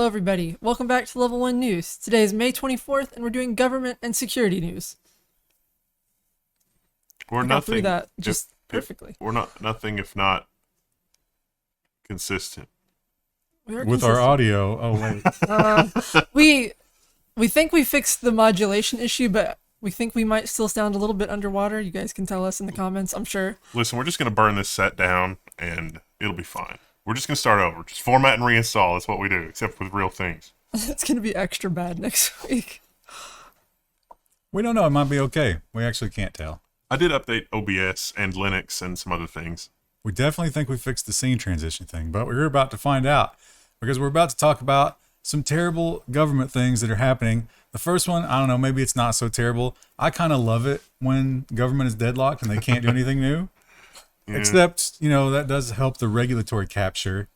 Hello everybody, welcome back to Level 1 News. Today is May 24th and we're doing government and security news. We're I got through that just perfectly. We're nothing if not consistent. With our audio. Oh wait. We think we fixed the modulation issue, but we think we might still sound a little bit underwater. You guys can tell us in the comments, I'm sure. Listen, we're just going to burn this set down and it'll be fine. We're just going to start over. Just format and reinstall. That's what we do, except with real things. It's going to be extra bad next week. We don't know. It might be okay. We actually can't tell. I did update OBS and Linux and some other things. We definitely think we fixed the scene transition thing, but we're about to find out because we're about to talk about some terrible government things that are happening. The first one, I don't know, maybe it's not so terrible. I kind of love it when government is deadlocked and they can't do anything new. Yeah. Except, you know, that does help the regulatory capture.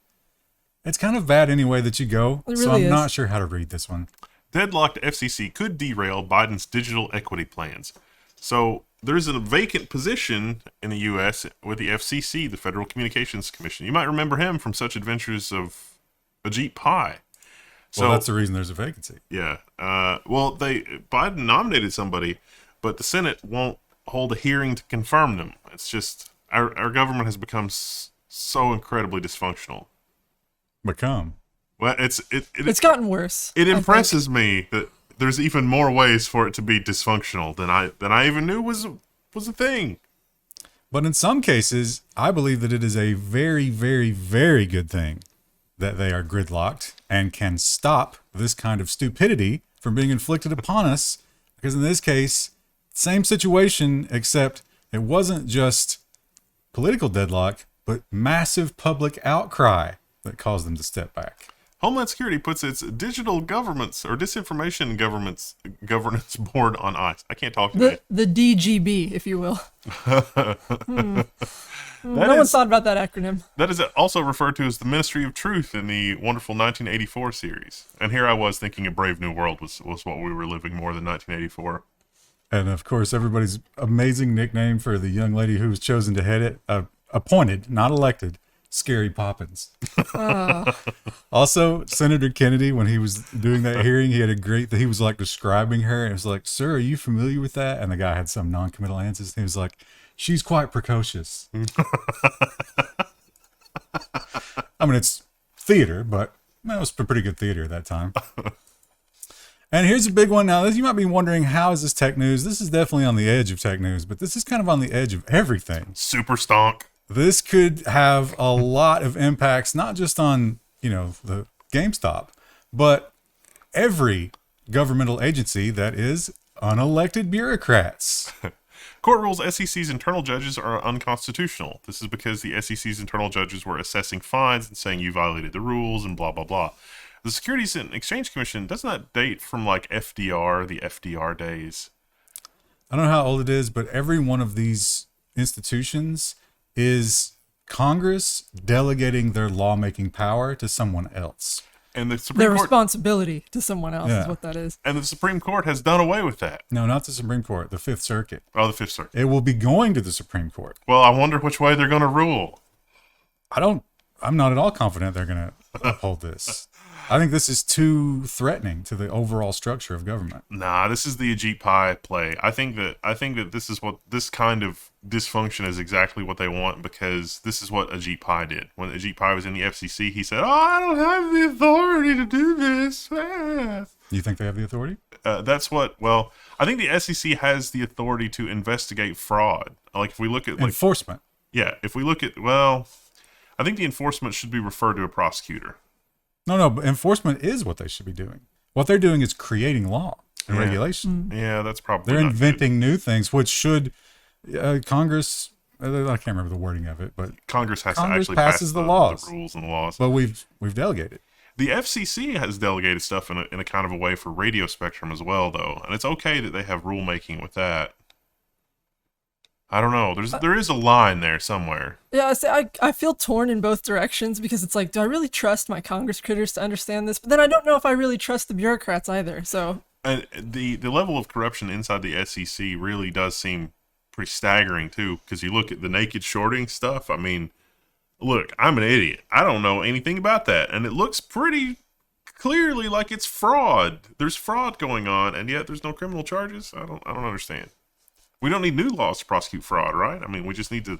It's kind of bad any way that you go, it really so I'm is. not sure how to read this one. Deadlocked FCC could derail Biden's digital equity plans. So there's a vacant position in the U.S. with the FCC, the Federal Communications Commission. You might remember him from such adventures of Ajit Pai. So, well, that's the reason there's a vacancy. Yeah. Biden nominated somebody, but the Senate won't hold a hearing to confirm them. It's just our government has become so incredibly dysfunctional. Well, it's gotten worse. It impresses me that there's even more ways for it to be dysfunctional than I even knew was a thing. But in some cases, I believe that it is a very, very, very good thing that they are gridlocked and can stop this kind of stupidity from being inflicted upon us. Because in this case, same situation, except it wasn't just political deadlock, but massive public outcry that caused them to step back. Homeland Security puts its digital governments or disinformation governance board on ice. I can't talk today. The DGB, if you will. No one's thought about that acronym. That is also referred to as the Ministry of Truth in the wonderful 1984 series. And here I was thinking a Brave New World was what we were living more than 1984. And of course, everybody's amazing nickname for the young lady who was chosen to head it, appointed, not elected, Scary Poppins. Also, Senator Kennedy, when he was doing that hearing, he had he was like describing her. And it was like, sir, are you familiar with that? And the guy had some non-committal answers. He was like, she's quite precocious. I mean, it's theater, but it was pretty good theater at that time. And here's a big one. Now, you might be wondering, how is this tech news? This is definitely on the edge of tech news, but this is kind of on the edge of everything. Super stonk. This could have a lot of impacts, not just on, the GameStop, but every governmental agency that is unelected bureaucrats. Court rules SEC's internal judges are unconstitutional. This is because the SEC's internal judges were assessing fines and saying you violated the rules and blah, blah, blah. The Securities and Exchange Commission, doesn't that date from like the FDR days? I don't know how old it is, but every one of these institutions is Congress delegating their lawmaking power to someone else. And the Supreme Their Court, responsibility to someone else is what that is. And the Supreme Court has done away with that. No, not the Supreme Court, the Fifth Circuit. Oh, the Fifth Circuit. It will be going to the Supreme Court. Well, I wonder which way they're going to rule. I'm not at all confident they're going to uphold this. I think this is too threatening to the overall structure of government. Nah, this is the Ajit Pai play. I think that this kind of dysfunction is exactly what they want, because this is what Ajit Pai did. When Ajit Pai was in the FCC, he said, I don't have the authority to do this. You think they have the authority? I think the SEC has the authority to investigate fraud. Like, if we look at enforcement. Yeah, if we look at, I think the enforcement should be referred to a prosecutor. No, but enforcement is what they should be doing. What they're doing is creating law and regulation. Yeah, that's probably they're not inventing new things, which should Congress. I can't remember the wording of it, but Congress has to actually passes pass the laws, the rules and the laws. But we've delegated. The FCC has delegated stuff in a kind of a way for radio spectrum as well, though, and it's okay that they have rulemaking with that. I don't know. There is a line there somewhere. Yeah, I feel torn in both directions, because it's like, do I really trust my Congress critters to understand this? But then I don't know if I really trust the bureaucrats either. So and the level of corruption inside the SEC really does seem pretty staggering too, because you look at the naked shorting stuff. I mean, look, I'm an idiot. I don't know anything about that, and it looks pretty clearly like it's fraud. There's fraud going on, and yet there's no criminal charges. I don't understand. We don't need new laws to prosecute fraud, right? I mean, we just need to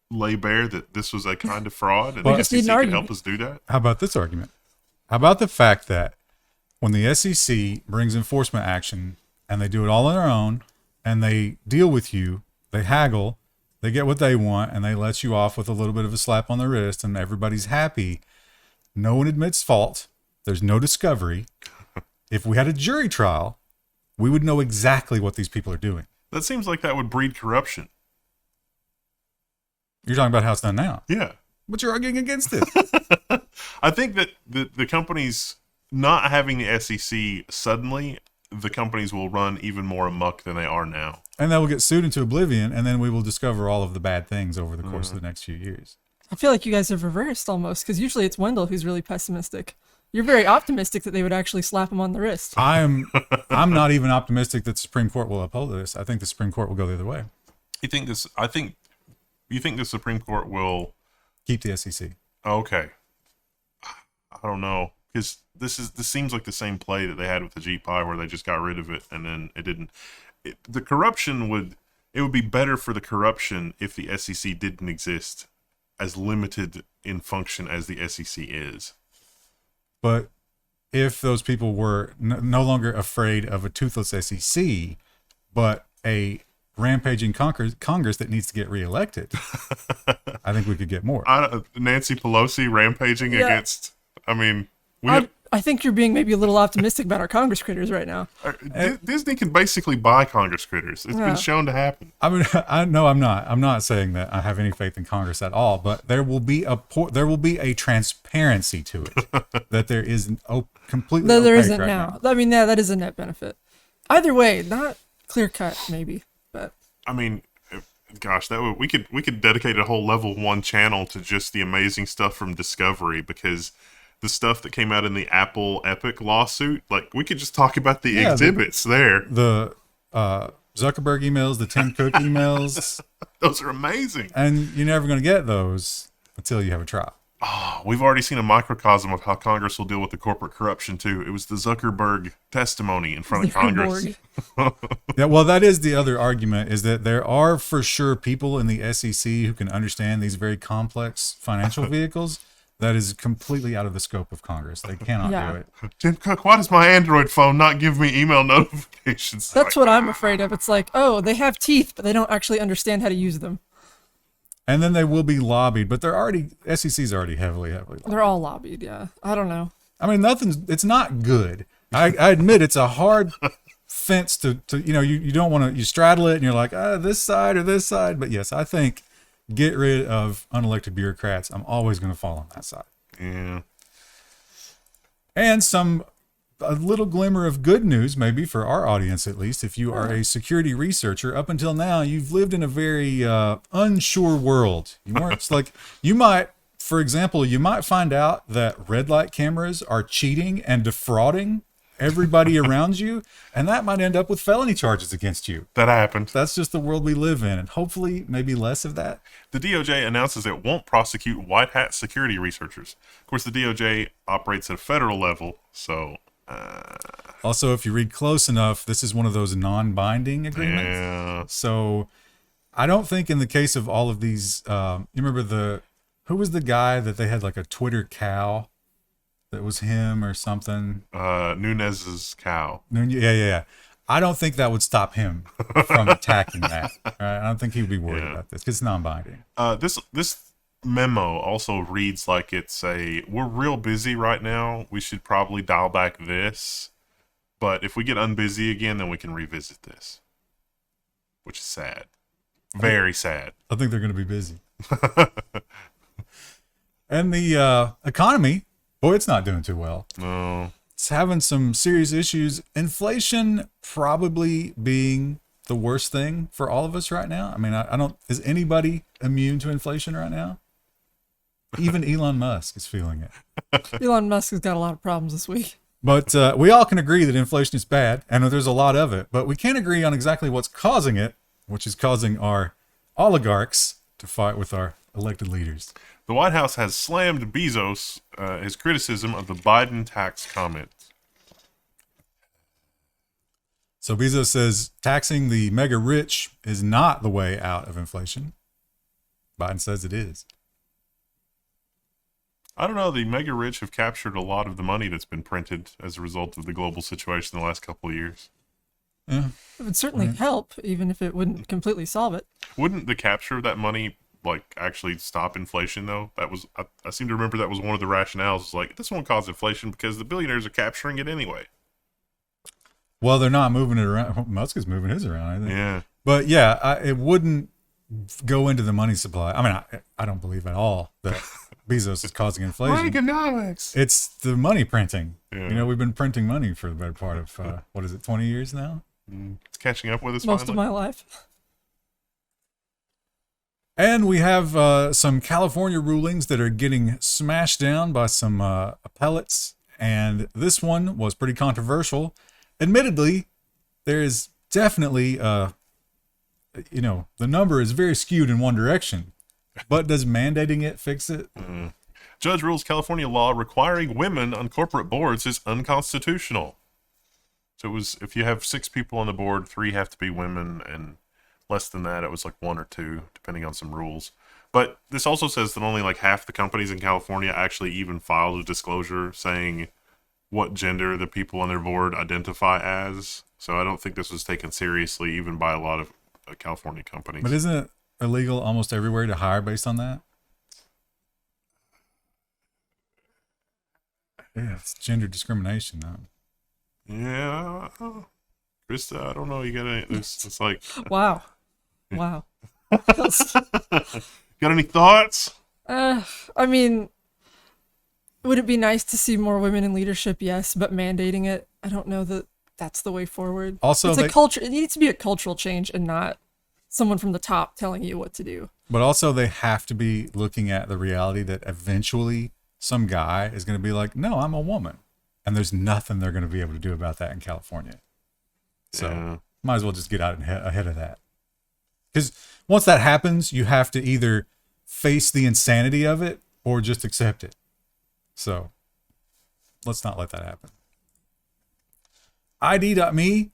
lay bare that this was a kind of fraud, and the SEC can help us do that. How about this argument? How about the fact that when the SEC brings enforcement action and they do it all on their own and they deal with you, they haggle, they get what they want, and they let you off with a little bit of a slap on the wrist, and everybody's happy. No one admits fault. There's no discovery. If we had a jury trial, we would know exactly what these people are doing. That seems like that would breed corruption. You're talking about how it's done now. Yeah. But you're arguing against it. I think that the companies not having the SEC suddenly, the companies will run even more amok than they are now. And they will get sued into oblivion, and then we will discover all of the bad things over the course of the next few years. I feel like you guys have reversed almost, because usually it's Wendell who's really pessimistic. You're very optimistic that they would actually slap him on the wrist. I'm not even optimistic that the Supreme Court will uphold this. I think the Supreme Court will go the other way. You think the Supreme Court will Keep the SEC. Okay. I don't know, because this seems like the same play that they had with the GPI, where they just got rid of it and then it didn't. The corruption would be better for the corruption if the SEC didn't exist, as limited in function as the SEC is. But if those people were no longer afraid of a toothless SEC, but a rampaging Congress that needs to get reelected, I think we could get more. Nancy Pelosi rampaging against, I mean, I think you're being maybe a little optimistic about our Congress critters right now. Disney can basically buy Congress critters. It's been shown to happen. I mean, I'm not saying that I have any faith in Congress at all, but there will be a transparency to it that there is completely No, there isn't right now. I mean, that is a net benefit. Either way, not clear cut, maybe, but I mean, gosh, we could dedicate a whole Level 1 channel to just the amazing stuff from Discovery, because the stuff that came out in the Apple Epic lawsuit, like, we could just talk about the exhibits there. The Zuckerberg emails, the Tim Cook emails. Those are amazing. And you're never going to get those until you have a trial. Oh, we've already seen a microcosm of how Congress will deal with the corporate corruption, too. It was the Zuckerberg testimony in front of Congress. Yeah, well, that is the other argument, is that there are for sure people in the SEC who can understand these very complex financial vehicles. That is completely out of the scope of Congress. They cannot do it. Tim Cook, why does my Android phone not give me email notifications? That's what I'm afraid of. It's like, oh, they have teeth, but they don't actually understand how to use them. And then they will be lobbied, but SEC's already heavily lobbied. They're all lobbied, yeah. I don't know. I mean, it's not good. I admit it's a hard fence to you don't want to, you straddle it and you're like, this side or this side. But yes, I think get rid of unelected bureaucrats. I'm always going to fall on that side. Yeah. And a little glimmer of good news, maybe for our audience at least, if you are a security researcher. Up until now, you've lived in a very unsure world. For example, you might find out that red light cameras are cheating and defrauding everybody around you, and that might end up with felony charges against you. That happened. That's just the world we live in, and hopefully maybe less of that. The DOJ announces it won't prosecute white hat security researchers. Of course, the DOJ operates at a federal level, so... Also, if you read close enough, this is one of those non-binding agreements. Yeah. So I don't think in the case of all of these, you remember who was the guy that they had like a Twitter cow? That was him or something. Nunez's cow. Yeah. I don't think that would stop him from attacking that. Right? I don't think he would be worried about this because it's non-binding. This memo also reads like we're real busy right now. We should probably dial back this. But if we get unbusy again, then we can revisit this. Which is sad. Very sad. I think they're going to be busy. And the economy, boy, it's not doing too well. No. It's having some serious issues. Inflation probably being the worst thing for all of us right now. I mean, is anybody immune to inflation right now? Even Elon Musk is feeling it. Elon Musk has got a lot of problems this week. But we all can agree that inflation is bad, and there's a lot of it. But we can't agree on exactly what's causing it, which is causing our oligarchs to fight with our elected leaders. The White House has slammed Bezos, his criticism of the Biden tax comments. So Bezos says taxing the mega rich is not the way out of inflation. Biden says it is. I don't know. The mega rich have captured a lot of the money that's been printed as a result of the global situation in the last couple of years. Yeah. It would certainly help, even if it wouldn't completely solve it. Wouldn't the capture of that money actually stop inflation though? That was I seem to remember that was one of the rationales. It's like, this won't cause inflation because the billionaires are capturing it anyway. Well, they're not moving it around. Musk is moving his around, I think. Yeah. But yeah, it wouldn't go into the money supply. I mean, I don't believe at all that Bezos is causing inflation. Economics. It's the money printing. Yeah. You know, we've been printing money for the better part of, 20 years now? It's catching up with us Most finally. of my life. And we have some California rulings that are getting smashed down by some appellates. And this one was pretty controversial. Admittedly, there is definitely, the number is very skewed in one direction. But does mandating it fix it? Judge rules California law requiring women on corporate boards is unconstitutional. So it was, if you have 6 people on the board, 3 have to be women, and less than that, it was like 1 or 2, depending on some rules. But this also says that only like half the companies in California actually even filed a disclosure saying what gender the people on their board identify as. So I don't think this was taken seriously even by a lot of California companies. But isn't it illegal almost everywhere to hire based on that? Yeah, it's gender discrimination though. Yeah. Krista, I don't know. You got any, it's like... Wow. Wow. Got any thoughts? I mean, would it be nice to see more women in leadership? Yes, but mandating it, I don't know that that's the way forward. Also, it's a culture. It needs to be a cultural change and not someone from the top telling you what to do. But also they have to be looking at the reality that eventually some guy is going to be like, no, I'm a woman. And there's nothing they're going to be able to do about that in California. So might as well just get out ahead of that. Because once that happens, you have to either face the insanity of it or just accept it. So let's not let that happen. ID.me,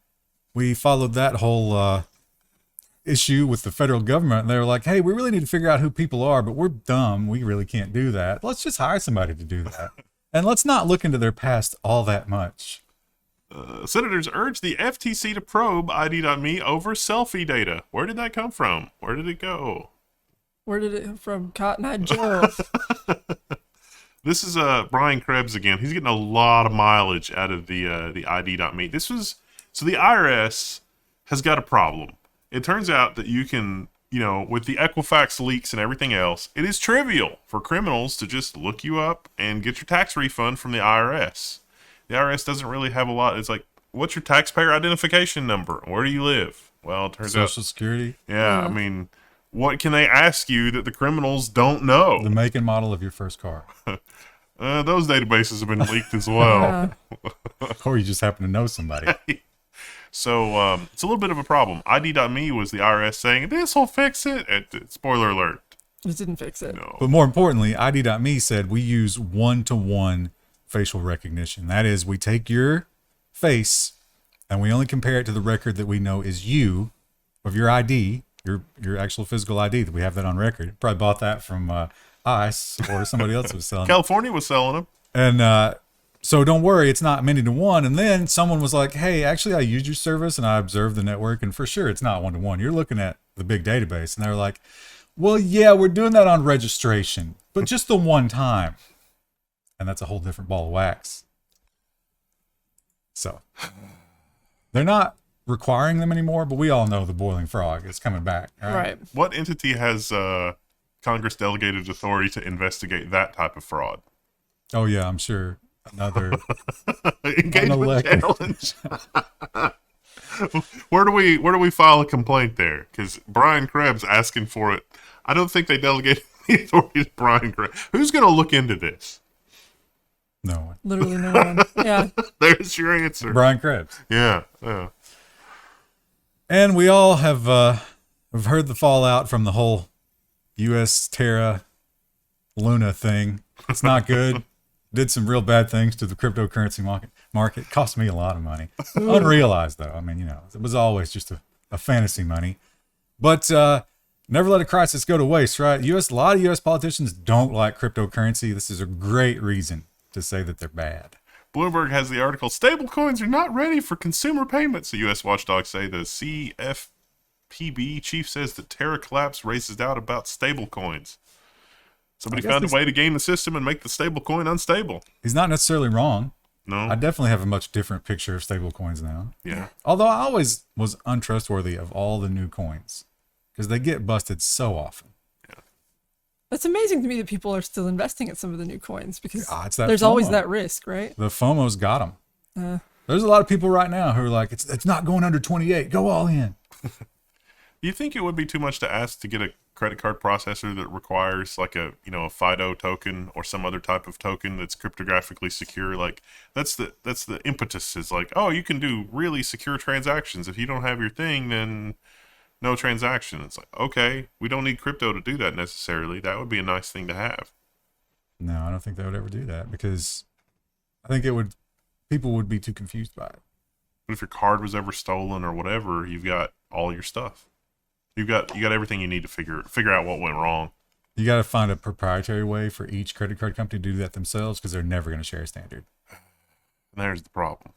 we followed that whole issue with the federal government. And they were like, hey, we really need to figure out who people are, but we're dumb. We really can't do that. Let's just hire somebody to do that. And let's not look into their past all that much. Senators urge the FTC to probe ID.me over selfie data. Where did that come from? Where did it go? Where did it come from? Cotton Eye Joe. This is Brian Krebs again. He's getting a lot of mileage out of the ID.me. This was, so the IRS has got a problem. It turns out that you can, with the Equifax leaks and everything else, it is trivial for criminals to just look you up and get your tax refund from the IRS. The IRS doesn't really have a lot. It's like, what's your taxpayer identification number? Where do you live? Well, it turns out Social Security. Yeah, I mean, what can they ask you that the criminals don't know? The make and model of your first car. Those databases have been leaked as well. Or you just happen to know somebody. So it's a little bit of a problem. ID.me was the IRS saying, this will fix it. Spoiler alert. It didn't fix it. No. But more importantly, ID.me said we use one-to-one facial recognition. That is, we take your face and we only compare it to the record that we know is you, of your ID, your actual physical ID, that we have that on record. Probably bought that from ICE or somebody else was selling. California was selling them. And so don't worry, it's not many to one. And then someone was like, hey, actually I used your service and I observed the network, and for sure it's not one to one. You're looking at the big database. And they're like, well, yeah, we're doing that on registration, but just the one time. And that's a whole different ball of wax. So they're not requiring them anymore, but we all know the boiling frog is coming back. Right. What entity has Congress delegated authority to investigate that type of fraud? Oh yeah, I'm sure another engagement unelected challenge. Where do we file a complaint there? Because Brian Krebs asking for it. I don't think they delegated the authority to Brian Krebs. Who's going to look into this? No one. Literally no one. Yeah. There's your answer. Brian Krebs. Yeah. And we all have heard the fallout from the whole U.S. Terra Luna thing. It's not good. Did some real bad things to the cryptocurrency market. Cost me a lot of money. Unrealized, though. I mean, it was always just a fantasy money. But never let a crisis go to waste, right? A lot of U.S. politicians don't like cryptocurrency. This is a great reason to say that they're bad. Bloomberg has the article, "Stablecoins are not ready for consumer payments." The U.S. Watchdog say the CFPB chief says that Terra collapse raises doubt about stablecoins. Somebody found a way to game the system and make the stablecoin unstable. He's not necessarily wrong. No. I definitely have a much different picture of stablecoins now. Yeah. Although I always was untrustworthy of all the new coins because they get busted so often. It's amazing to me that people are still investing in some of the new coins because It's that there's always FOMO. that risk, right? The FOMO's got them. There's a lot of people right now who are like, it's not going under 28. Go all in. Do you think it would be too much to ask to get a credit card processor that requires like a FIDO token or some other type of token that's cryptographically secure? Like that's the impetus is like, oh, you can do really secure transactions. If you don't have your thing, then no transaction. It's like, okay, we don't need crypto to do that necessarily. That would be a nice thing to have. No, I don't think they would ever do that because I think people would be too confused by it. But if your card was ever stolen or whatever, you've got all your stuff. You got everything you need to figure out what went wrong. You got to find a proprietary way for each credit card company to do that themselves because they're never going to share a standard. And there's the problem.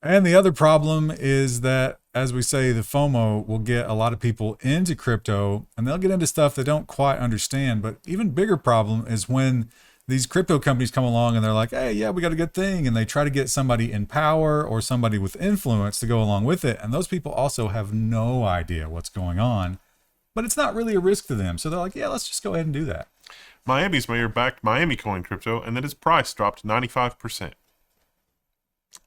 And the other problem is that, as we say, the FOMO will get a lot of people into crypto and they'll get into stuff they don't quite understand. But even bigger problem is when these crypto companies come along and they're like, hey, yeah, we got a good thing. And they try to get somebody in power or somebody with influence to go along with it. And those people also have no idea what's going on, but it's not really a risk to them. So they're like, yeah, let's just go ahead and do that. Miami's mayor backed MiamiCoin crypto and then its price dropped 95%.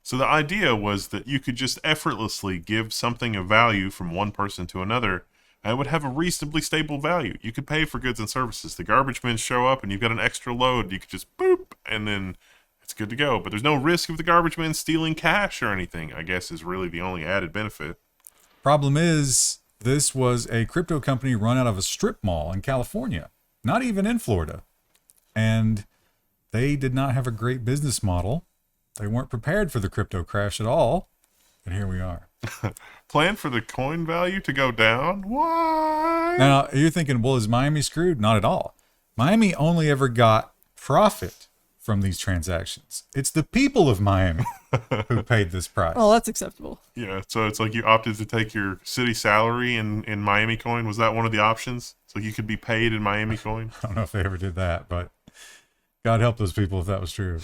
So the idea was that you could just effortlessly give something of value from one person to another, and it would have a reasonably stable value. You could pay for goods and services. The garbage men show up, and you've got an extra load. You could just boop, and then it's good to go. But there's no risk of the garbage men stealing cash or anything, I guess, is really the only added benefit. Problem is, this was a crypto company run out of a strip mall in California, not even in Florida. And they did not have a great business model. They weren't prepared for the crypto crash at all. And here we are. Plan for the coin value to go down? What? Now, you're thinking, well, is Miami screwed? Not at all. Miami only ever got profit from these transactions. It's the people of Miami who paid this price. Oh, that's acceptable. Yeah, so it's like you opted to take your city salary in MiamiCoin. Was that one of the options? So you could be paid in MiamiCoin? I don't know if they ever did that, but God help those people if that was true.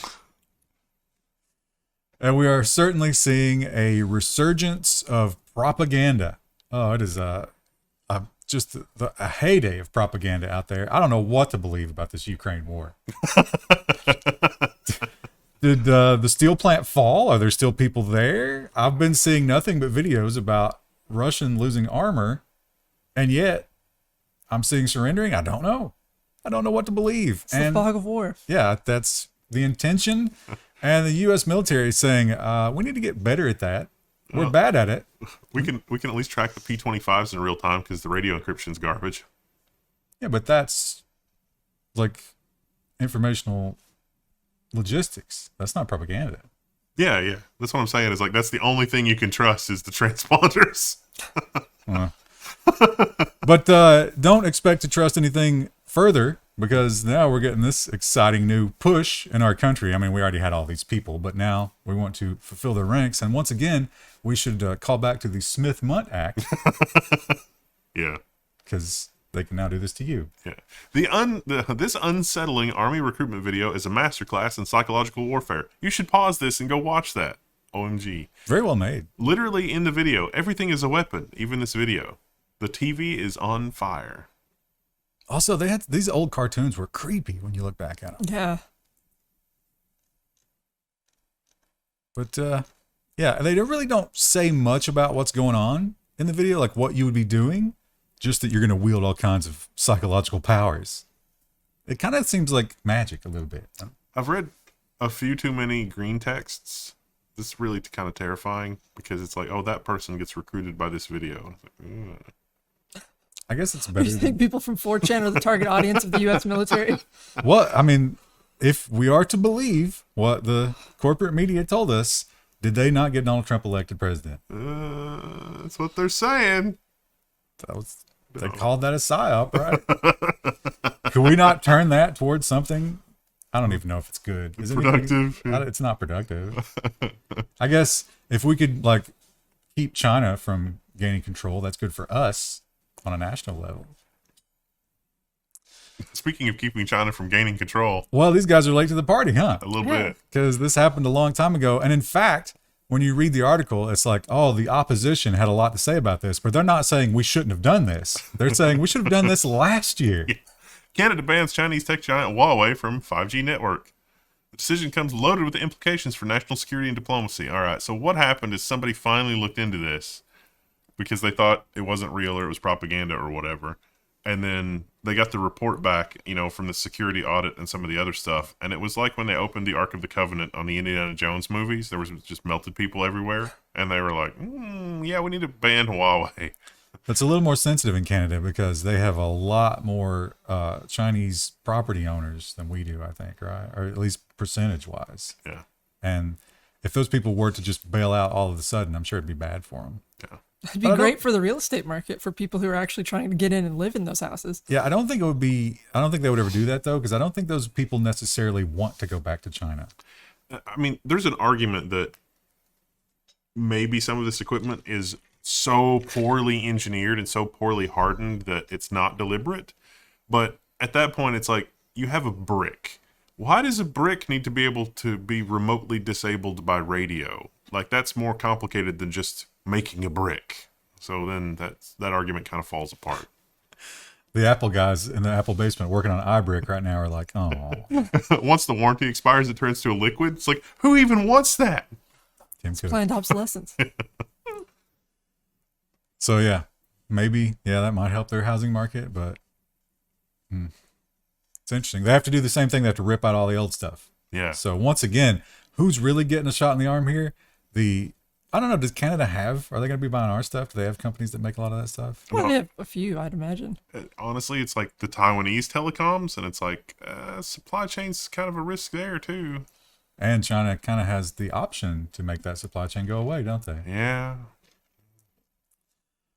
And we are certainly seeing a resurgence of propaganda. Oh, it is just a heyday of propaganda out there. I don't know what to believe about this Ukraine war. Did the steel plant fall? Are there still people there? I've been seeing nothing but videos about Russian losing armor, and yet I'm seeing surrendering. I don't know. I don't know what to believe. It's the fog of war. Yeah, that's the intention. And the U.S. military is saying, we need to get better at that. We're bad at it. We can at least track the P-25s in real time because the radio encryption's garbage. Yeah, but that's like informational logistics. That's not propaganda. Yeah. That's what I'm saying is like that's the only thing you can trust is the transponders. But don't expect to trust anything further because now we're getting this exciting new push in our country. I mean, we already had all these people, but now we want to fulfill their ranks. And once again, we should call back to the Smith-Munt Act. Yeah. Because they can now do this to you. Yeah. This unsettling Army recruitment video is a masterclass in psychological warfare. You should pause this and go watch that. OMG. Very well made. Literally in the video, everything is a weapon, even this video. The TV is on fire. Also, they had these old cartoons were creepy when you look back at them. Yeah. But yeah, they really don't say much about what's going on in the video, like what you would be doing, just that you're going to wield all kinds of psychological powers. It kind of seems like magic a little bit. I've read a few too many green texts. This is really kind of terrifying because it's like, oh, that person gets recruited by this video. I guess it's Do better. you think people from 4chan are the target audience of the U.S. military? Well, I mean, if we are to believe what the corporate media told us, did they not get Donald Trump elected president? That's what they're saying. They called that a psyop, right? Could we not turn that towards something? I don't even know if it's good. Is it Productive. It's not productive. I guess if we could like keep China from gaining control, that's good for us on a national level. Speaking of keeping China from gaining control, Well, these guys are late to the party, huh? a little Yeah. bit. Because this happened a long time ago. And in fact, when you read the article, it's like, oh, the opposition had a lot to say about this, but they're not saying we shouldn't have done this. They're saying we should have done this last year. Canada bans Chinese tech giant Huawei from 5G network. The decision comes loaded with the implications for national security and diplomacy. All right, so what happened is somebody finally looked into this because they thought it wasn't real or it was propaganda or whatever. And then they got the report back, from the security audit and some of the other stuff. And it was like when they opened the Ark of the Covenant on the Indiana Jones movies. There was just melted people everywhere. And they were like, yeah, we need to ban Huawei. It's a little more sensitive in Canada because they have a lot more Chinese property owners than we do, I think, right? Or at least percentage wise. Yeah. And if those people were to just bail out all of a sudden, I'm sure it'd be bad for them. Yeah. It'd be great for the real estate market for people who are actually trying to get in and live in those houses. Yeah, I don't think they would ever do that though, because I don't think those people necessarily want to go back to China. I mean, there's an argument that maybe some of this equipment is so poorly engineered and so poorly hardened that it's not deliberate. But at that point, it's like you have a brick. Why does a brick need to be able to be remotely disabled by radio? Like, that's more complicated than just making a brick. So then that argument kind of falls apart. The Apple guys in the Apple basement working on iBrick right now are like, oh, Once the warranty expires, it turns to a liquid. It's like, who even wants that? Tim Cook. Planned obsolescence. So yeah, maybe, that might help their housing market, but it's interesting. They have to do the same thing. They have to rip out all the old stuff. Yeah. So once again, who's really getting a shot in the arm here? I don't know. Does Canada are they going to be buying our stuff? Do they have companies that make a lot of that stuff? Well, they have a few, I'd imagine. Honestly, it's like the Taiwanese telecoms, and it's like supply chain's kind of a risk there too. And China kind of has the option to make that supply chain go away, don't they? Yeah.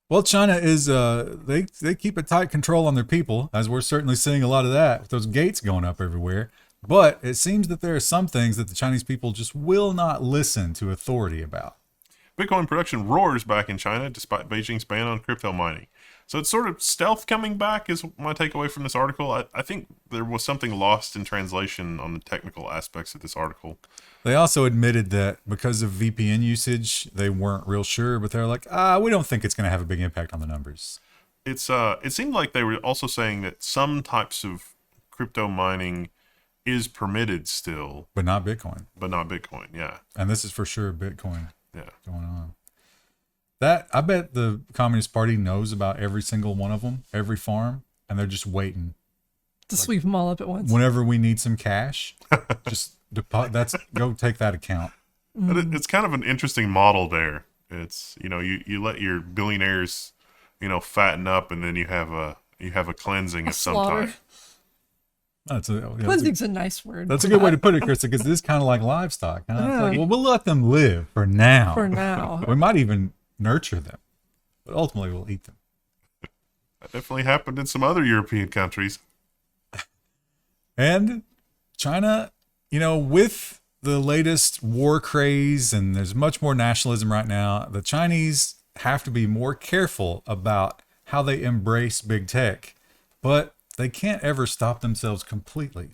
Well, China is, they keep a tight control on their people, as we're certainly seeing a lot of that with those gates going up everywhere. But it seems that there are some things that the Chinese people just will not listen to authority about. Bitcoin production roars back in China despite Beijing's ban on crypto mining. So it's sort of stealth coming back is my takeaway from this article. I think there was something lost in translation on the technical aspects of this article. They also admitted that because of VPN usage, they weren't real sure, but they're like, we don't think it's going to have a big impact on the numbers. It seemed like they were also saying that some types of crypto mining is permitted still. But not Bitcoin. Yeah. And this is for sure Bitcoin Yeah. going on. I bet the Communist Party knows about every single one of them, every farm, and they're just waiting. To sweep them all up at once. Whenever we need some cash, just go take that account. But it's kind of an interesting model there. It's, you let your billionaires, fatten up, and then you have a cleansing of some Slaughter. type. Cleansing's a nice word. That's a good way to put it, Chris, because this is kind of like livestock. Huh? It's like, well, we'll let them live for now. For now. We might even nurture them, but ultimately we'll eat them. That definitely happened in some other European countries. And China, with the latest war craze, and there's much more nationalism right now, the Chinese have to be more careful about how they embrace big tech, but they can't ever stop themselves completely.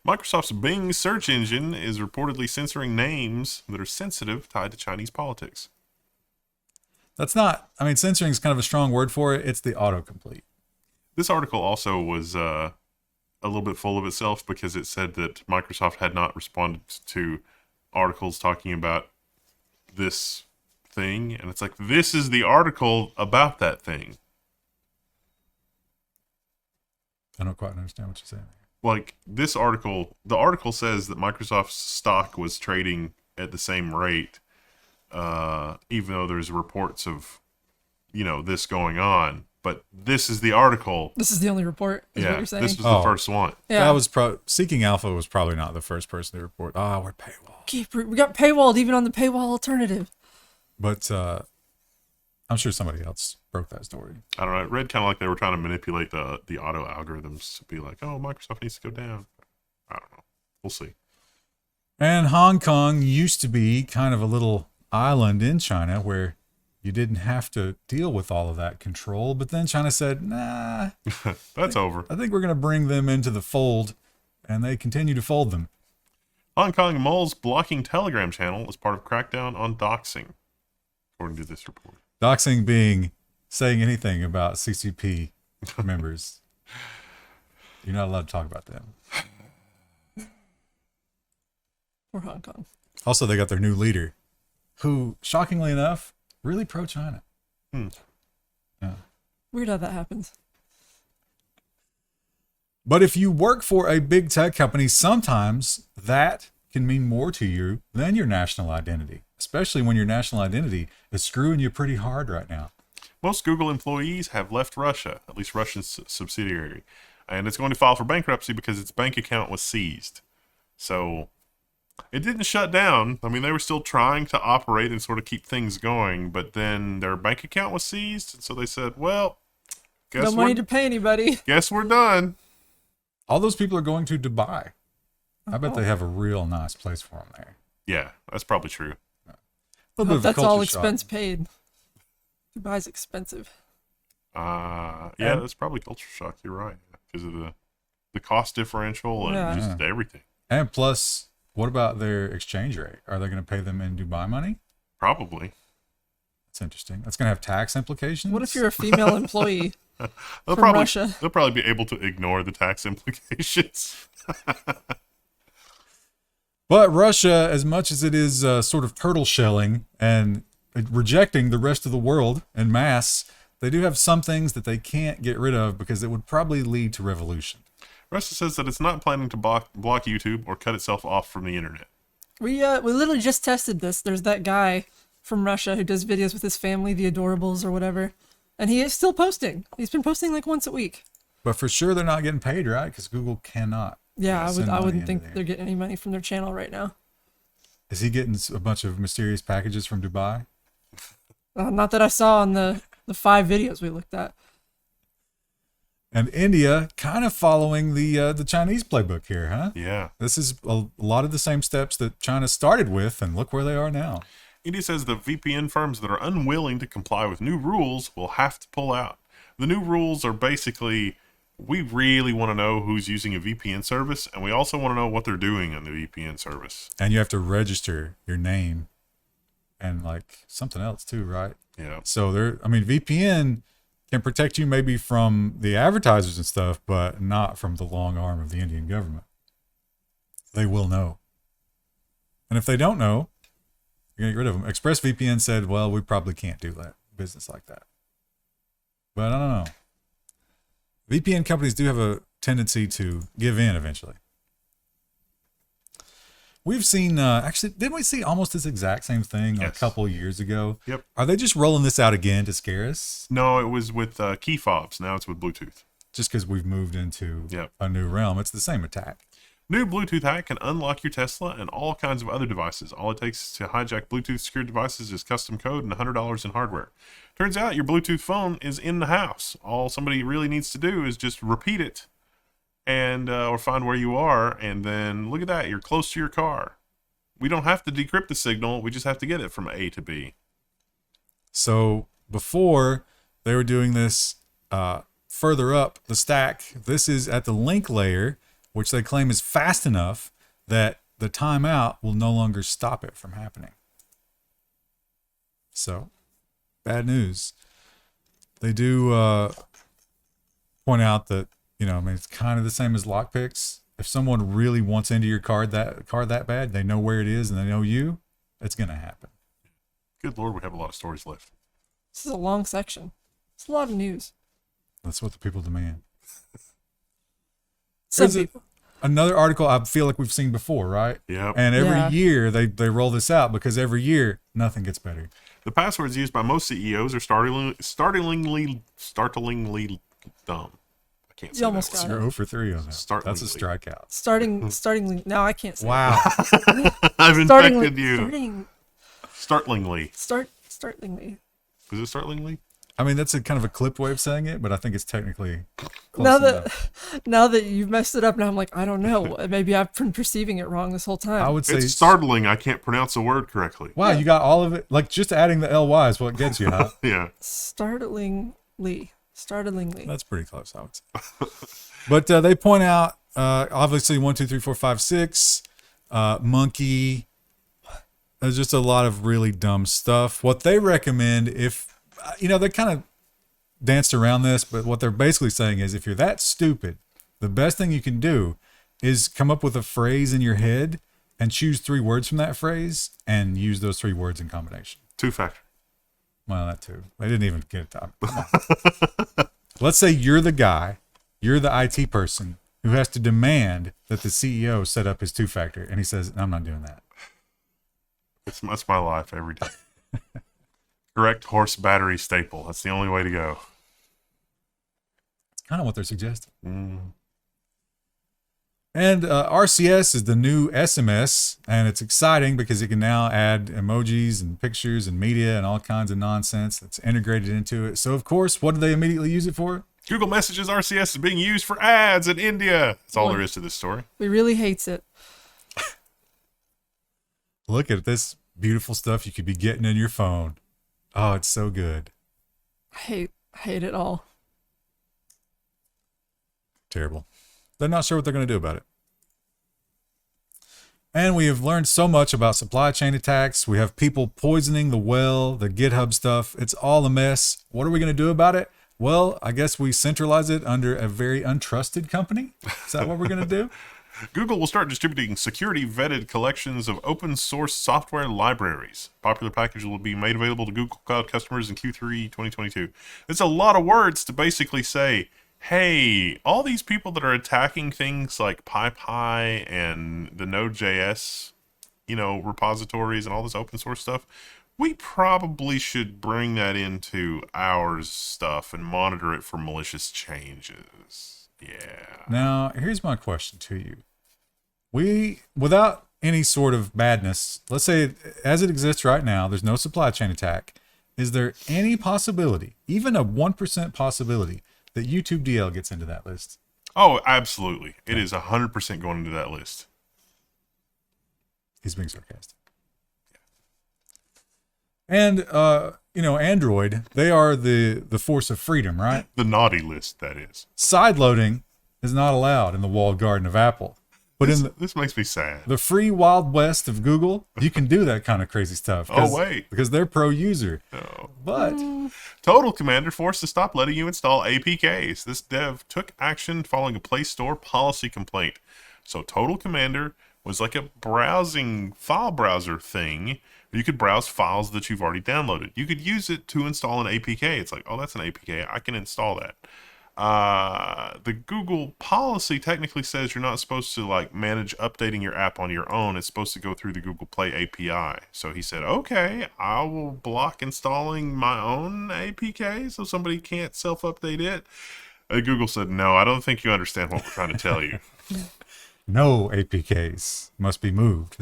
Microsoft's Bing search engine is reportedly censoring names that are sensitive tied to Chinese politics. Censoring is kind of a strong word for it. It's the autocomplete. This article also was a little bit full of itself because it said that Microsoft had not responded to articles talking about this thing. And it's like, this is the article about that thing. I don't quite understand what you're saying. Like, this article, the article says that Microsoft's stock was trading at the same rate, even though there's reports of, this going on. But this is the article. This is the only report, is what you're saying. This was the first one. Yeah. That was Seeking Alpha was probably not the first person to report. We're paywall. We got paywalled even on the paywall alternative. But I'm sure somebody else broke that story. I don't know. It read kind of like they were trying to manipulate the auto algorithms to be like, oh, Microsoft needs to go down. I don't know. We'll see. And Hong Kong used to be kind of a little island in China where you didn't have to deal with all of that control. But then China said, nah. That's over. I think we're going to bring them into the fold. And they continue to fold them. Hong Kong Mulls blocking Telegram channel as part of crackdown on doxing, according to this report. Doxing being saying anything about CCP members. You're not allowed to talk about them. Or Hong Kong. Also, they got their new leader, who, shockingly enough, really pro-China. Yeah. Weird how that happens. But if you work for a big tech company, sometimes that can mean more to you than your national identity, especially when your national identity is screwing you pretty hard right now. Most Google employees have left Russia, at least Russia's subsidiary, and it's going to file for bankruptcy because its bank account was seized. So it didn't shut down. I mean, they were still trying to operate and sort of keep things going, but then their bank account was seized, and so they said, well, No money to pay anybody. Guess we're done. All those people are going to Dubai. I bet they have a real nice place for them there. Yeah, that's probably true. That's all expense paid. Dubai's expensive. Yeah, that's probably culture shock. You're right, because of the cost differential and just everything. And plus, what about their exchange rate? Are they going to pay them in Dubai money? Probably. That's interesting. That's going to have tax implications. What if you're a female employee from probably, Russia? They'll probably be able to ignore the tax implications. But Russia, as much as it is sort of turtle shelling and rejecting the rest of the world en masse, they do have some things that they can't get rid of because it would probably lead to revolution. Russia says that it's not planning to block YouTube or cut itself off from the internet. We literally just tested this. There's that guy from Russia who does videos with his family, the Adorables or whatever, and he is still posting. He's been posting like once a week. But for sure, they're not getting paid, right? Because Google cannot. Yeah, I wouldn't think they're getting any money from their channel right now. Is he getting a bunch of mysterious packages from Dubai? Not that I saw on the 5 videos we looked at. And India kind of following the Chinese playbook here, huh? Yeah. This is a lot of the same steps that China started with, and look where they are now. India says the VPN firms that are unwilling to comply with new rules will have to pull out. The new rules are basically, we really want to know who's using a VPN service, and we also want to know what they're doing on the VPN service. And you have to register your name and like something else too, right? Yeah. So VPN can protect you maybe from the advertisers and stuff, but not from the long arm of the Indian government. They will know. And if they don't know, you're going to get rid of them. ExpressVPN said, well, we probably can't do that business like that. But I don't know. VPN companies do have a tendency to give in eventually. We've seen, actually, didn't we see almost this exact same thing a couple years ago? Yep. Are they just rolling this out again to scare us? No, it was with key fobs. Now it's with Bluetooth. Just because we've moved into a new realm. It's the same attack. New Bluetooth hack can unlock your Tesla and all kinds of other devices. All it takes to hijack Bluetooth secured devices is custom code and $100 in hardware. Turns out your Bluetooth phone is in the house. All somebody really needs to do is just repeat it and or find where you are, and then look at that, you're close to your car. We don't have to decrypt the signal. We just have to get it from A to B. So before they were doing this further up the stack, this is at the link layer, which they claim is fast enough that the timeout will no longer stop it from happening. So, bad news. They do point out that, it's kind of the same as lockpicks. If someone really wants into your car that bad, they know where it is and they know you, it's going to happen. Good Lord, we have a lot of stories left. This is a long section. It's a lot of news. That's what the people demand. Some people. another article I feel like we've seen before, right? Yep. And every Yeah. year they roll this out because every year nothing gets better. The passwords used by most CEOs are startlingly dumb. I can't say You almost that got word. it. You're 0 for 3 on that. Startlingly. That's a strikeout. Starting. Now I can't say. Wow. I've Startingly. infected you. Startlingly. Startlingly. Was it startlingly? I mean, that's a kind of a clip way of saying it, but I think it's technically close Now enough. that you've messed it up, now I'm like, I don't know. Maybe I've been perceiving it wrong this whole time. I would say It's startling. I can't pronounce a word correctly. Wow, you got all of it. Like just adding the ly is what gets you, huh? Yeah. Startlingly. That's pretty close, I would say. But they point out, obviously, 1, 2, 3, 4, 5, 6, monkey. There's just a lot of really dumb stuff. What they recommend, if they kind of danced around this, but what they're basically saying is, if you're that stupid, the best thing you can do is come up with a phrase in your head and choose 3 words from that phrase and use those 3 words in combination. 2-factor. Well, that too. They didn't even get it done. Come on. Let's say you're the guy, you're the IT person who has to demand that the CEO set up his 2-factor, and he says, "I'm not doing that." That's my life every day. Correct horse battery staple. That's the only way to go. It's kind of what they're suggesting. Mm. And RCS is the new SMS, and it's exciting because it can now add emojis and pictures and media and all kinds of nonsense that's integrated into it. So, of course, what do they immediately use it for? Google Messages RCS is being used for ads in India. That's all there is to this story. We really hates it. Look at this beautiful stuff you could be getting in your phone. Oh, it's so good. I hate it all. Terrible. They're not sure what they're going to do about it. And we have learned so much about supply chain attacks. We have people poisoning the well, the GitHub stuff. It's all a mess. What are we going to do about it? Well, I guess we centralize it under a very untrusted company. Is that what we're going to do? Google will start distributing security-vetted collections of open-source software libraries. Popular package will be made available to Google Cloud customers in Q3 2022. It's a lot of words to basically say, hey, all these people that are attacking things like PyPy and the Node.js, repositories and all this open source stuff, we probably should bring that into our stuff and monitor it for malicious changes. Yeah. Now, here's my question to you. Without any sort of badness, let's say as it exists right now, there's no supply chain attack. Is there any possibility, even a 1% possibility, that YouTube DL gets into that list? Oh, absolutely. It is 100% going into that list. He's being sarcastic. And, Android, they are the force of freedom, right? The naughty list, that is. Sideloading is not allowed in the walled garden of Apple. But This makes me sad. the free wild west of Google, you can do that kind of crazy stuff. Oh, wait. Because they're pro-user. Oh. But Total Commander forced to stop letting you install APKs. This dev took action following a Play Store policy complaint. So Total Commander was like a file browser thing. You could browse files that you've already downloaded. You could use it to install an APK. It's like, oh, that's an APK. I can install that. The Google policy technically says you're not supposed to manage updating your app on your own. It's supposed to go through the Google Play API. So he said, okay, I will block installing my own APK so somebody can't self-update it. Google said, no, I don't think you understand what we're trying to tell you. no APKs must be moved.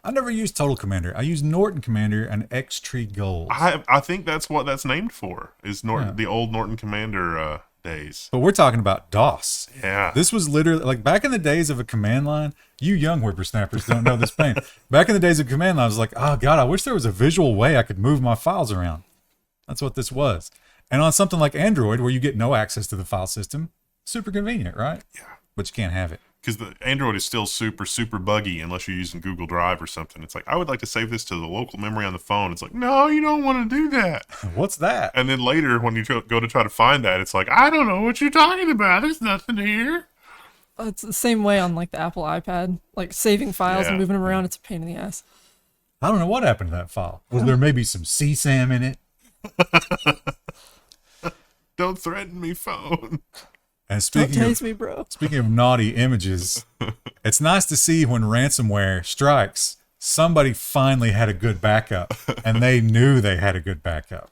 I never used Total Commander. I use Norton Commander and Xtree Gold. I think that's what that's named for, is Yeah. the old Norton Commander days. But we're talking about DOS. Yeah. This was literally back in the days of a command line. You young whippersnappers don't know this pain. Back in the days of command line, I was like, oh God, I wish there was a visual way I could move my files around. That's what this was. And on something like Android, where you get no access to the file system, super convenient, right? Yeah. But you can't have it. Because the Android is still super, super buggy unless you're using Google Drive or something. It's like, I would like to save this to the local memory on the phone. It's like, no, you don't want to do that. What's that? And then later, when you go to try to find that, it's like, I don't know what you're talking about. There's nothing here. It's the same way on the Apple iPad. Saving files and Yeah. moving them around, it's a pain in the ass. I don't know what happened to that file. Was there maybe some CSAM in it? Don't threaten me, phone. And Don't speaking tase me, bro. of naughty images, it's nice to see when ransomware strikes, somebody finally had a good backup, and they knew they had a good backup.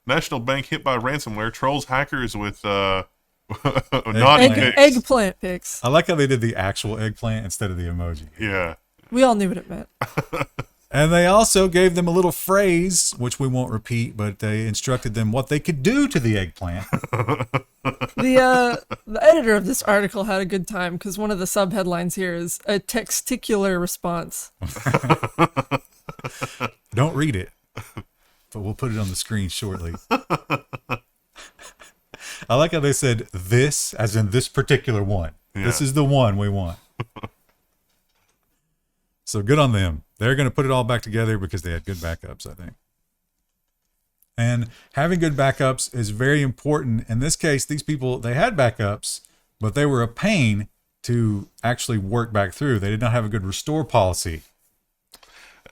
National bank hit by ransomware, trolls hackers with naughty pics. Eggplant pics. I like how they did the actual eggplant instead of the emoji. Yeah. We all knew what it meant. And they also gave them a little phrase, which we won't repeat, but they instructed them what they could do to the eggplant. The editor of this article had a good time because one of the subheadlines here is a testicular response. Don't read it, but we'll put it on the screen shortly. I like how they said this, as in this particular one. Yeah. This is the one we want. So good on them. They're going to put it all back together because they had good backups, I think. And having good backups is very important. In this case, these people, they had backups, but they were a pain to actually work back through. They did not have a good restore policy.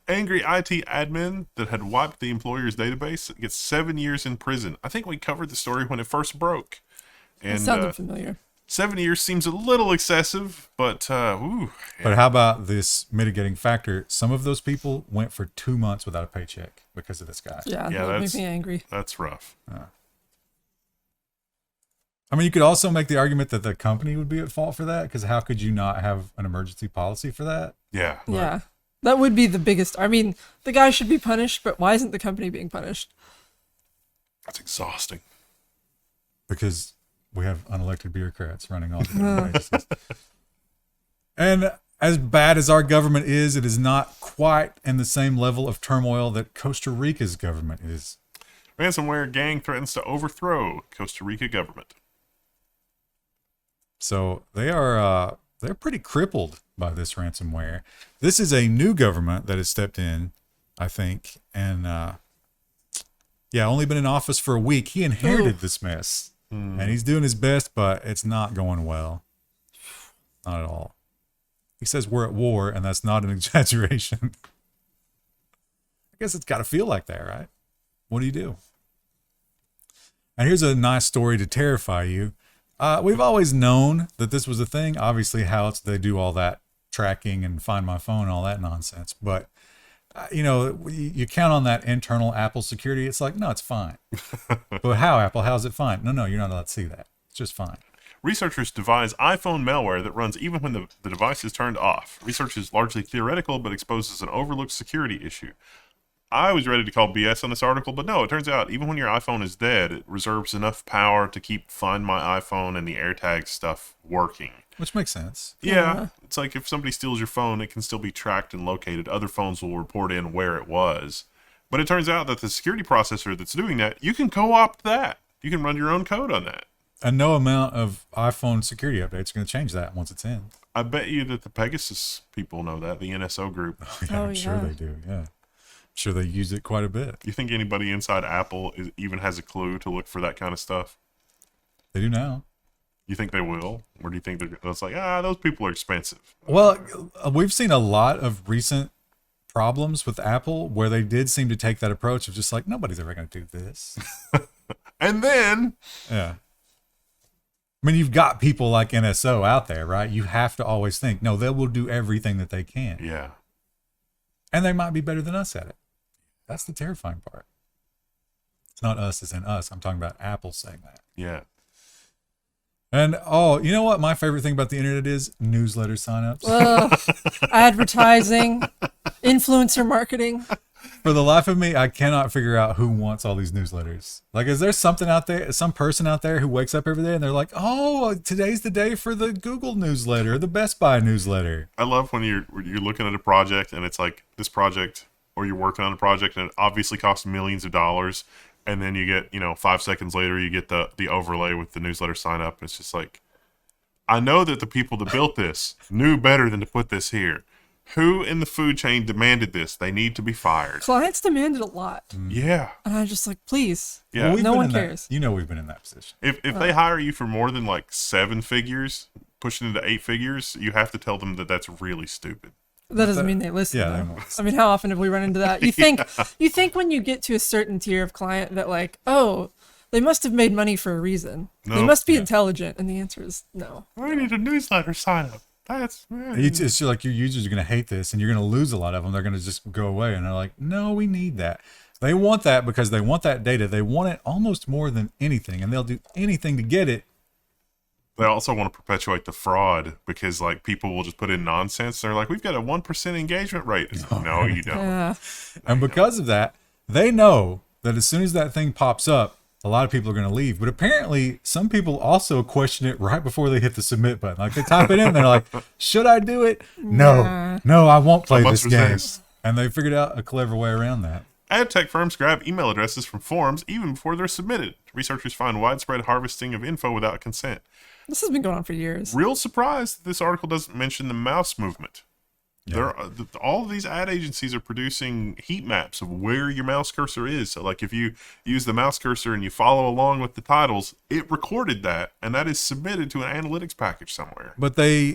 Angry IT admin that had wiped the employer's database gets 7 years in prison. I think we covered the story when it first broke. And That sounded familiar. 7 years seems a little excessive, but ooh. Yeah. But how about this mitigating factor? Some of those people went for 2 months without a paycheck because of this guy. Yeah, that makes me angry. That's rough. I mean, you could also make the argument that the company would be at fault for that, because how could you not have an emergency policy for that? Yeah. Yeah. That would be the biggest. I mean, the guy should be punished, but why isn't the company being punished? That's exhausting. Because we have unelected bureaucrats running all the agencies. And as bad as our government is, it is not quite in the same level of turmoil that Costa Rica's government is. Ransomware gang threatens to overthrow Costa Rica government. So they're pretty crippled by this ransomware. This is a new government that has stepped in, I think, and only been in office for a week. He inherited this mess. And he's doing his best, but it's not going well. Not at all. He says we're at war, and that's not an exaggeration. I guess it's got to feel like that, right? What do you do? And here's a nice story to terrify you. We've always known that this was a thing. Obviously, how else they do all that tracking and find my phone and all that nonsense. But you count on that internal Apple security. It's like, no, it's fine. But how, Apple? How's it fine? No, you're not allowed to see that. It's just fine. Researchers devise iPhone malware that runs even when the device is turned off. Research is largely theoretical, but exposes an overlooked security issue. I was ready to call BS on this article, but no, it turns out even when your iPhone is dead, it reserves enough power to keep Find My iPhone and the AirTag stuff working. Which makes sense. Yeah. It's like if somebody steals your phone, it can still be tracked and located. Other phones will report in where it was. But it turns out that the security processor that's doing that, you can co-opt that. You can run your own code on that. And no amount of iPhone security updates are going to change that once it's in. I bet you that the Pegasus people know that, the NSO group. I'm sure they do, yeah. I'm sure they use it quite a bit. You think anybody inside Apple even has a clue to look for that kind of stuff? They do now. You think they will? Or do you think it's like, those people are expensive? Well, we've seen a lot of recent problems with Apple where they did seem to take that approach of just like, nobody's ever going to do this. And then... Yeah. I mean, you've got people like NSO out there, right? You have to always think, no, they will do everything that they can. Yeah. And they might be better than us at it. That's the terrifying part. It's not us as in us. I'm talking about Apple saying that. Yeah. And, you know what my favorite thing about the internet is? Newsletter signups. Advertising, influencer marketing. For the life of me, I cannot figure out who wants all these newsletters. Like, is there something out there, some person out there who wakes up every day and they're like, today's the day for the Google newsletter, the Best Buy newsletter. I love when you're looking at a project and it's like this project, or you're working on a project and it obviously costs millions of dollars. And then you get, 5 seconds later, you get the overlay with the newsletter sign up. It's just like, I know that the people that built this knew better than to put this here. Who in the food chain demanded this? They need to be fired. Clients demanded a lot. Yeah. And I'm just like, please. Yeah. Well, no one cares. We've been in that position. If they hire you for more than like 7 figures, pushing into 8 figures, you have to tell them that that's really stupid. That doesn't mean they listen. Yeah, though. I mean, how often have we run into that? You think when you get to a certain tier of client that like, the They must have made money for a reason. They No. must be intelligent, and the answer is no. We need a newsletter sign up. It's like your users are going to hate this and you're going to lose a lot of them. They're going to just go away. And they're like, no, we need that. They want that because they want that data. They want it almost more than anything, and they'll do anything to get it. They also want to perpetuate the fraud because like people will just put in nonsense. They're like, we've got a 1% engagement rate. It's like, no, you don't. Yeah. And because of that, they know that as soon as that thing pops up, a lot of people are going to leave. But apparently some people also question it right before they hit the submit button. Like they type it in, they're like, should I do it? No, I won't play this game. And they figured out a clever way around that. Ad tech firms grab email addresses from forums even before they're submitted. Researchers find widespread harvesting of info without consent. This has been going on for years. Real surprise that this article doesn't mention the mouse movement. Yeah. All of these ad agencies are producing heat maps of where your mouse cursor is. So like if you use the mouse cursor and you follow along with the titles, it recorded that, and that is submitted to an analytics package somewhere. But they,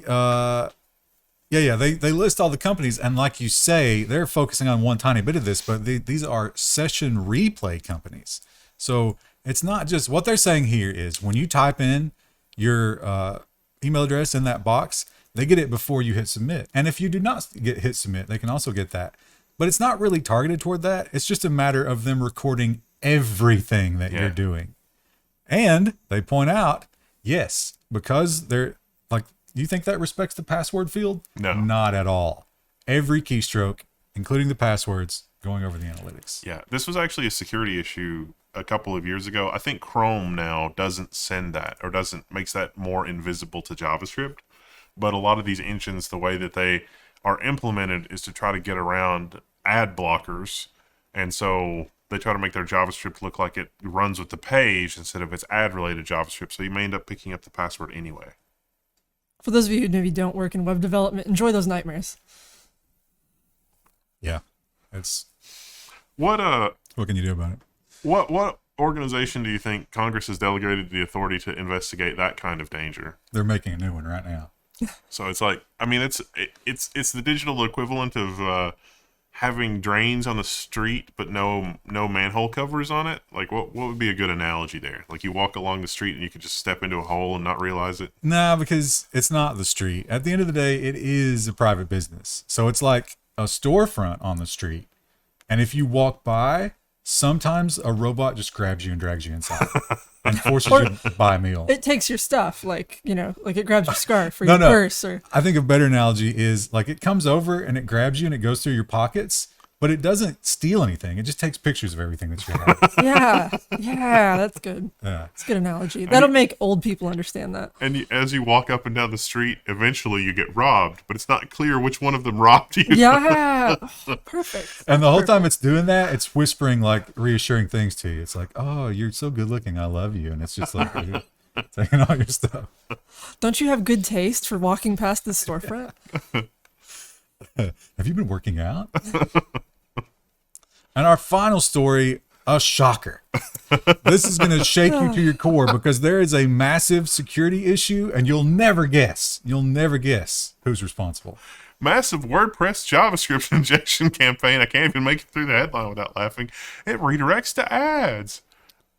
they list all the companies, and like you say, they're focusing on one tiny bit of this, but these are session replay companies. So it's not just what they're saying here is when you type in your email address in that box, they get it before you hit submit. And if you do not hit submit, they can also get that. But it's not really targeted toward that. It's just a matter of them recording everything that you're doing. And they point out, yes, because they're like, you think that respects the password field? No. Not at all. Every keystroke, including the passwords, going over the analytics. Yeah, this was actually a security issue a couple of years ago. I think Chrome now doesn't send that or makes that more invisible to JavaScript. But a lot of these engines, the way that they are implemented is to try to get around ad blockers. And so they try to make their JavaScript look like it runs with the page instead of its ad-related JavaScript. So you may end up picking up the password anyway. For those of you who maybe don't work in web development, enjoy those nightmares. Yeah. It's what can you do about it? What organization do you think Congress has delegated the authority to investigate that kind of danger? They're making a new one right now. So it's like, I mean, it's the digital equivalent of having drains on the street, but no manhole covers on it. Like, what would be a good analogy there? Like, you walk along the street and you could just step into a hole and not realize it. Nah, because it's not the street. At the end of the day, it is a private business. So it's like a storefront on the street. And if you walk by, sometimes a robot just grabs you and drags you inside and forces you to buy a meal. It takes your stuff, like it grabs your scarf or your purse. Or I think a better analogy is like it comes over and it grabs you and it goes through your pockets, but it doesn't steal anything. It just takes pictures of everything that you have. Yeah, that's good. Yeah. That's a good analogy. That'll make old people understand that. And as you walk up and down the street, eventually you get robbed, but it's not clear which one of them robbed you. Yeah, perfect. And the whole time it's doing that, it's whispering like reassuring things to you. It's like, oh, you're so good looking. I love you. And it's just like taking all your stuff. Don't you have good taste for walking past this storefront? Have you been working out? And our final story, a shocker. This is going to shake you to your core because there is a massive security issue and you'll never guess who's responsible. Massive WordPress JavaScript injection campaign. I can't even make it through the headline without laughing. It redirects to ads.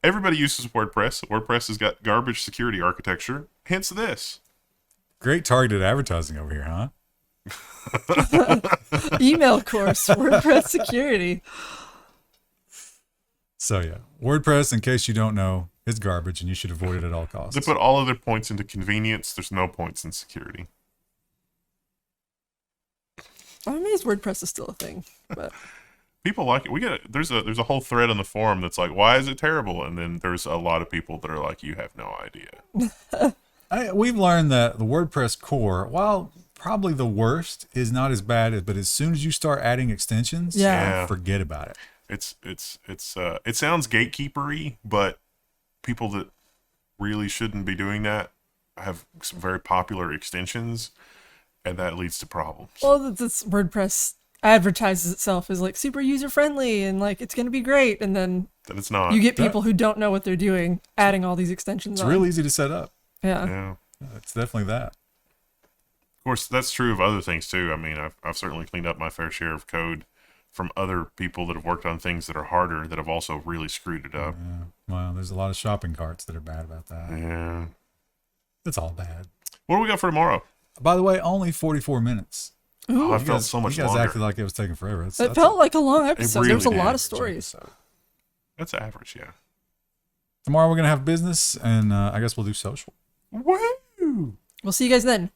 Everybody uses WordPress. WordPress has got garbage security architecture. Hence this. Great targeted advertising over here, huh? Email course, WordPress security. So yeah, WordPress, in case you don't know, is garbage and you should avoid it at all costs. They put all of their points into convenience. There's no points in security. I'm amazed WordPress is still a thing, but People like it. There's a whole thread on the forum that's like, why is it terrible? And then there's a lot of people that are like, you have no idea. We've learned that the WordPress core, while probably the worst, is not as bad, but as soon as you start adding extensions, Yeah. forget about it. It sounds gatekeepery, but people that really shouldn't be doing that have some very popular extensions, and that leads to problems. well, this WordPress advertises itself as like super user friendly and like it's gonna be great, and then That it's not. you get people who don't know what they're doing adding all these extensions. It's real easy to set up. Yeah. Yeah. It's definitely that. Of course, that's true of other things too. I mean, I've certainly cleaned up my fair share of code from other people that have worked on things that are harder that have also really screwed it up. Yeah. Well, there's a lot of shopping carts that are bad about that. Yeah. It's all bad. What do we got for tomorrow? By the way, only 44 minutes. Oh, I You felt guys- so much You guys longer. acted like it was taking forever. It felt like a long episode. There was a really lot did. of stories. That's average, yeah. Tomorrow we're going to have business, and I guess we'll do social. Woo! We'll see you guys then.